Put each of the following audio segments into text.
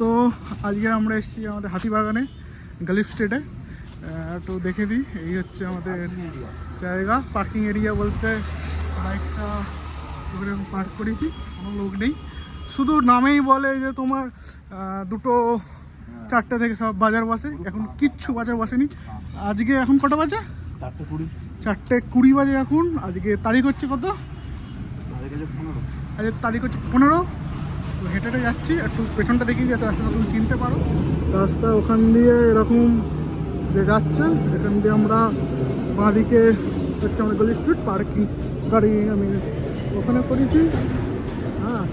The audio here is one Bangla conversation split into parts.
তো আজকে আমরা এসেছি আমাদের হাতিবাগানে গালিফ স্ট্রিটে। তো দেখে দিই, এই হচ্ছে আমাদের জায়গা। পার্কিং এরিয়া বলতে বাইকটা ওখানে পার্ক করেছি, কোনো লোক নেই, শুধু নামেই বলে যে তোমার 2-4টে থেকে সব বাজার বসে। এখন কিচ্ছু বাজার বসেনি আজকে। এখন কটা বাজে? 4:20 বাজে এখন। আজকে তারিখ হচ্ছে কত? আজকে তারিখ হচ্ছে 15। তো হেঁটে হেঁটে যাচ্ছি, একটু পেছনটা দেখি যাতে রাস্তাটা তুমি চিনতে পারো। রাস্তা ওখান দিয়ে এরকম যে যাচ্ছে, এখান দিয়ে আমরা বাঁদিকে হচ্ছে আমাদের গলি স্ট্রিট। পার্কিং গাড়ি আমি ওখানে করেছি। হ্যাঁ,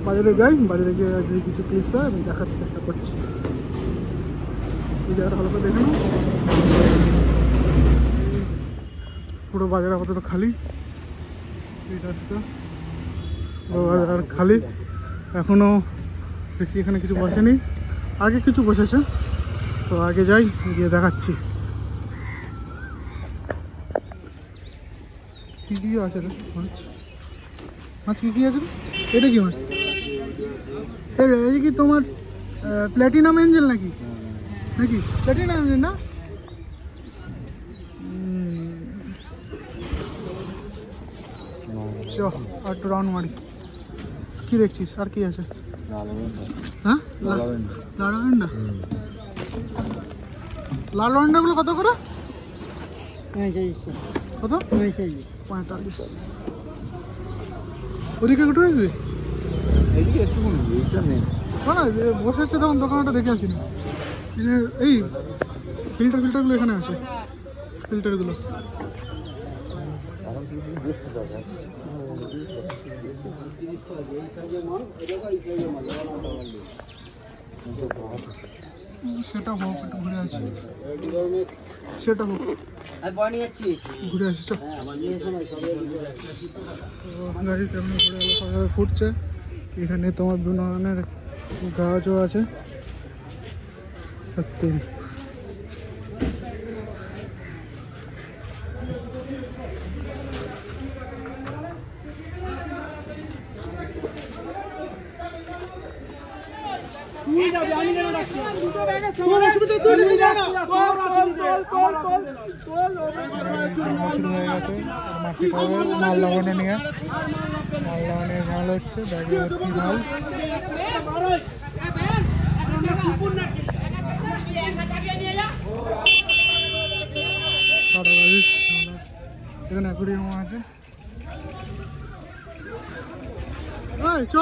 বাজারে যাই, বাজারে গিয়ে যদি কিছু ক্লিপস হয় আমি দেখার চেষ্টা করছি। এই জায়গাটা ভালো করে দেখে নাও। পুরো বাজার আপাতত খালি, এই রাস্তা পুরো বাজার খালি, এখনো বেশি এখানে কিছু বসেনি। আগে কিছু বসেছে, তো আগে যাই, গিয়ে দেখাচ্ছি কি কি আছে। মাছ মাছ কি কি আছে? এটা কি মাছ? এই কি তোমার প্ল্যাটিনাম এঞ্জেল নাকি? নাকি প্ল্যাটিনাম এঞ্জেল না? চ আর একটু রাউন্ড মারি। কি দেখছিস? আর কি আছে? হ্যাঁ, লালভেন্ডা। লালভেন্ডাগুলো কত করে? কত? 45। ওদিকে একটু আসবে না, বসেছে তখন দোকানটা দেখে আসি না। এই ফিল্টারগুলো এখানে আছে, ফিল্টারগুলো। সেটা হোক, একটু ঘুরে আসি। সেটা হোক, ঘুরে আসি। ফুটছে এখানে তোমার দু ধরনের গাছও আছে। সত্যি মাল লাগানো নিয়ে মাল হচ্ছে, ব্যাগে মাল। এখানে অ্যাকুয়ারিয়াম আছে। চ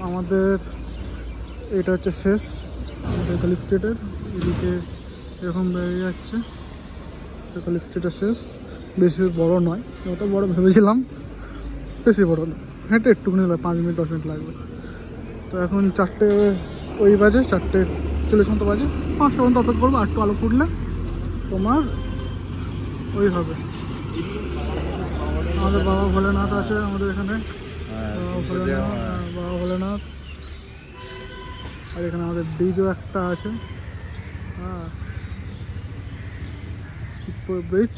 আমাদের এটা হচ্ছে শেষ আমাদের গালিফ স্ট্রিটের। এদিকে এরকম বেরিয়ে যাচ্ছে, গালিফ স্ট্রিটের শেষ। বেশি বড় নয়, যত বড় ভেবেছিলাম বেশি বড় নয়। হেঁটে একটুখানি 5 মিনিট 10 মিনিট লাগবে। তো এখন 4টে ওই বাজে, 4:40 মতো বাজে। 5টা পর্যন্ত অপেক্ষা করবো। একটু আলো ফুটলে তোমার ওই হবে। আমাদের বাবা ভোলেনাথ আছে আমাদের এখানে, বাবা ভোলেনাথ। আর এখানে আমাদের ব্রিজও একটা আছে। হ্যাঁ, চিৎপুর ব্রিজ।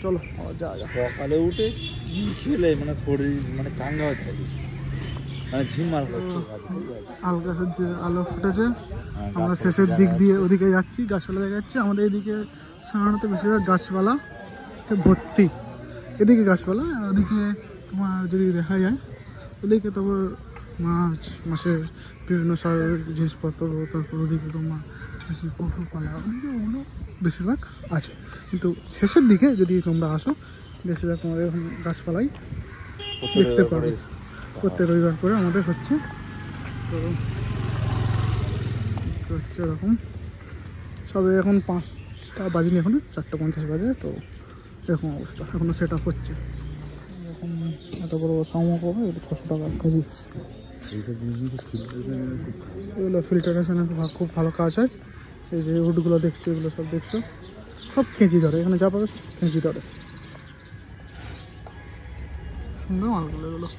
চলো যা যা। সকালে উঠে খেলে মানে শরীর মানে চাঙ্গা হয়ে থাকে, মানে ঝিমার হালকা যে আলো ফুটেছে। আমরা শেষের দিক দিয়ে ওদিকে যাচ্ছি, গাছপালা দেখা যাচ্ছে। আমাদের এদিকে সাধারণত বেশিরভাগ গাছপালা ভর্তি, এদিকে গাছপালা। ওদিকে তোমার যদি দেখা যায় ওদিকে তারপর মাছের বিভিন্ন সারের জিনিসপত্র, তারপর ওদিকে তোমার বেশি পশুপালা, ওদিকে ওগুলো বেশিরভাগ আছে। কিন্তু শেষের দিকে যদি তোমরা আসো, বেশিরভাগ তোমার এরকম গাছপালাই দেখতে পাবে। প্রত্যেক রবিবার করে আমাদের হচ্ছে। তো হচ্ছে এরকম সবে এখন 5টা বাজিনি, এখন 4:50 বাজে। তো এরকম অবস্থা, এখনো সেট আপ হচ্ছে। এখন এত বড় সামো করবে, 600 টাকা কেজি। এগুলো ফিল্টারেশনের খুব ভালো কাজ হয়। এই যে উডগুলো দেখছো, এগুলো সব দেখছো, সব কেজি ধরে। এখানে যা পাবে কেজি ধরে। সুন্দর মালগুলো, এগুলো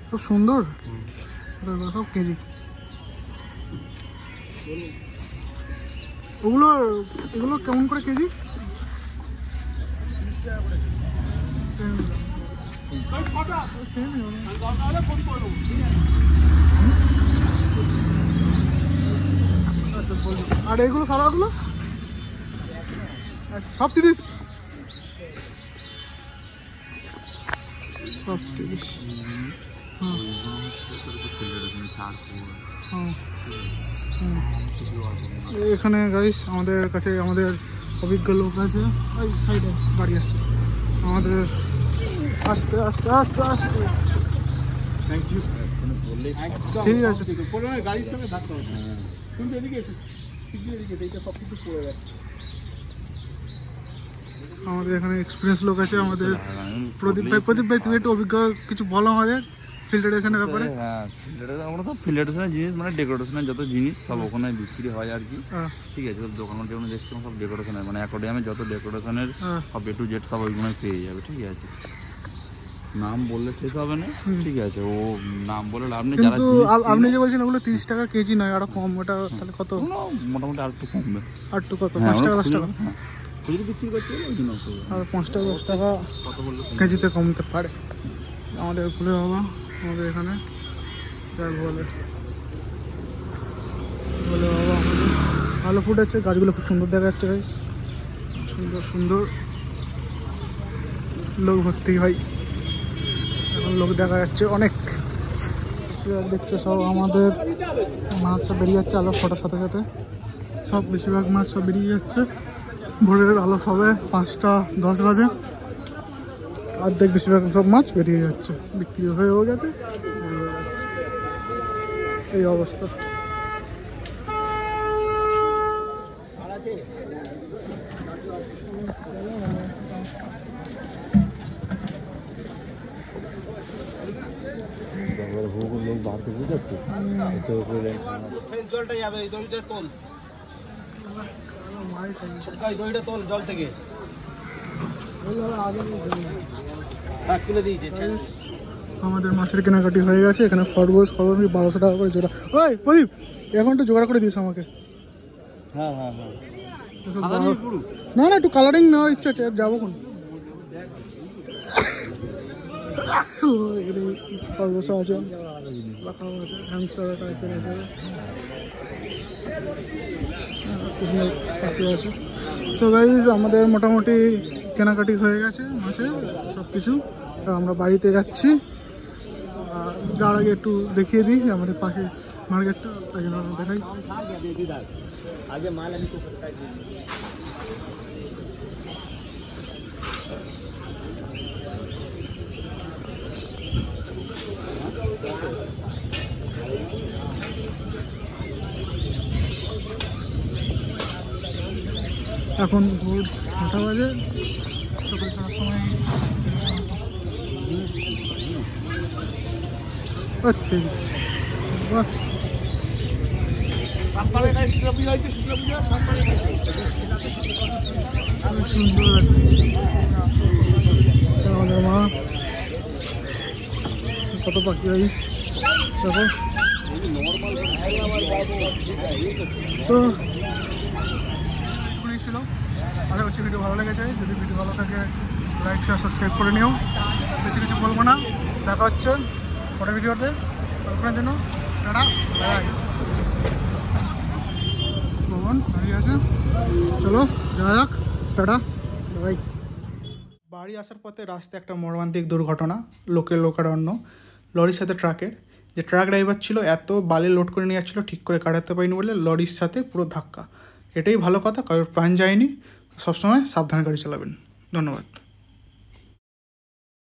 সব সুন্দর, সব কেজি। ওগুলো এগুলো কেমন করে কেজি? আর এগুলো সারাগুলো সব 30? সব 30। এখানে গাইস আমাদের কাছে আমাদের অভিজ্ঞ লোক আছে, ওই সাইডে গাড়ি আসছে আমাদের, আস্তে আস্তে আস্তে আস্তে। Thank you. ঠিক আছে, গাড়ির সঙ্গে থাকতে হবে কিন্তু এদিকে সব কিছু পড়ে যাচ্ছে। আমাদের এখানে এক্সপিরিয়েন্স লোক আছে আমাদের প্রদীপ ভাই। প্রদীপ ভাই তুমি একটু অভিজ্ঞ কিছু বলো আমাদের ফিল্টারেশনের ব্যাপারে। হ্যাঁ, ফিল্টারেশন আমরা সব ফিল্টারেশনের জিনিস মানে ডেকোরেশনের যত জিনিস সব ওখানে বিক্রি হয় আর কি। ঠিক আছে, দোকান যেগুলো দেখছি সব ডেকোরেশনের মানে অ্যাকোয়ারিয়ামে যত ডেকোরেশনের সব A to Z সব ওইগুলোই পেয়ে যাবে। ঠিক আছে, নাম বললে শেষ হবে না। ঠিক আছে, ও নাম বলে লাভ নেই। কিন্তু আপনি যে বলছেন ওগুলো 30 টাকা কেজি নয়, আরো কম। ওটা তাহলে কত? মোটামুটি আর একটু কমবে। আর একটু কত? 5 টাকা 10 টাকা খুচরো বিক্রি করতে হবে ওই জন্য। আর 5 টাকা 10 টাকা কেজিতে কমতে পারে। আমাদের ভুলে বাবা আমাদের এখানে যাই বলে বলে বাবা আমাদের ভালো ফুড আছে। গাছগুলো খুব সুন্দর দেখা যাচ্ছে গাইস, সুন্দর সুন্দর। লোক ভর্তি হয় এখন, লোক দেখা যাচ্ছে অনেক। দেখছো সব আমাদের মাছ সব বেরিয়ে যাচ্ছে আলো ফোটার সাথে সাথে। সব বেশিরভাগ মাছ সব বেরিয়ে যাচ্ছে। ভোরের আলো সবে 5টা 10 বাজে। অর্ধেক বেশিরভাগ সব মাছ বেরিয়ে যাচ্ছে, বিক্রি হয়েও গেছে। এই অবস্থা। লোক বাড়তে বুঝাচ্ছে জলটা যাবে, এই দড়িটা তোল, এই দড়িটা তোল জল থেকে তুলে দিয়েছে। আমাদের মাছের কেনাকাটি হয়ে গেছে। এখানে খরগোশ 1200 টাকা করে জোড়া। ওই প্রদীপ এখন তো জোগাড় করে দিস আমাকে। হ্যাঁ হ্যাঁ হ্যাঁ, না না একটু কালারিং নেওয়ার ইচ্ছা আছে, যাবো কোন। খরগোশ আছে, হ্যামস্টার টাইপের আছে, পাখি আছে। তো গাইস আমাদের মোটামুটি কেনাকাটি হয়ে গেছে মাছের সব কিছু। আমরা বাড়িতে যাচ্ছি। যার আগে একটু দেখিয়ে দিই আমাদের পাশে মার্কেটটা, তাই জন্য দেখাই। আগে মাল আমি তো এখন ভোর 6টা বাজে। সকাল 6টার সময় আমাদের মা কত পাখি হয় দেখো। তো ছিল, আশা করছি ভিডিও ভালো লেগেছে। যদি ভিডিও ভালো থাকে লাইক শেয়ার সাবস্ক্রাইব করে নিও। বেশি কিছু বলবো না, দেখা হচ্ছে পরের ভিডিওতে। ততক্ষণের জন্য টাটা বাই। ভবন দাঁড়িয়ে আছে, চলো যাওয়া যাক, টাটা বাই। বাড়ি আসার পথে রাস্তায় একটা মর্মান্তিক দুর্ঘটনা, লোকারণ্য। লরির সাথে ট্রাকের, যে ট্রাক ড্রাইভার ছিল এত বালি লোড করে নিয়ে যাচ্ছিলো, ঠিক করে কাটাতে পারিনি বলে লরির সাথে পুরো ধাক্কা। এটাই ভালো কথা, কারোর প্রাণ যায়নি। সবসময় সাবধানে গাড়ি চালাবেন। ধন্যবাদ।